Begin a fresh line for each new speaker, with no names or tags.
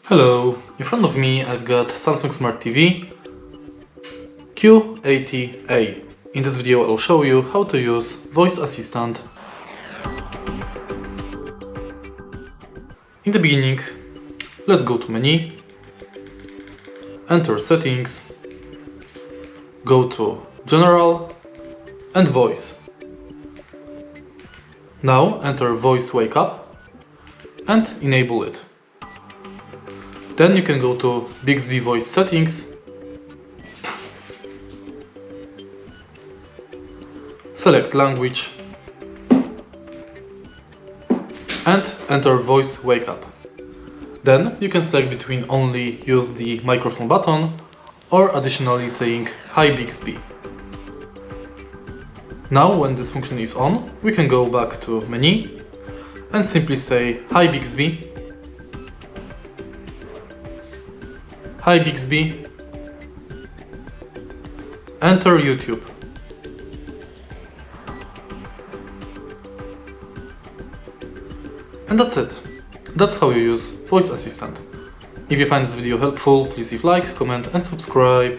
Hello, in front of me I've got Samsung Smart TV Q80A. In this video I'll show you how to use voice assistant. In the beginning, let's go to menu, enter settings, go to general and voice. Now enter voice wake up and enable it. Then you can go to Bixby voice settings, select language and enter voice wake up. Then you can select between only use the microphone button or additionally saying hi Bixby. Now when this function is on, we can go back to menu and simply say hi Bixby. Hi Bixby, enter YouTube. And that's it. That's how you use voice assistant. If you find this video helpful, please leave like, comment and subscribe.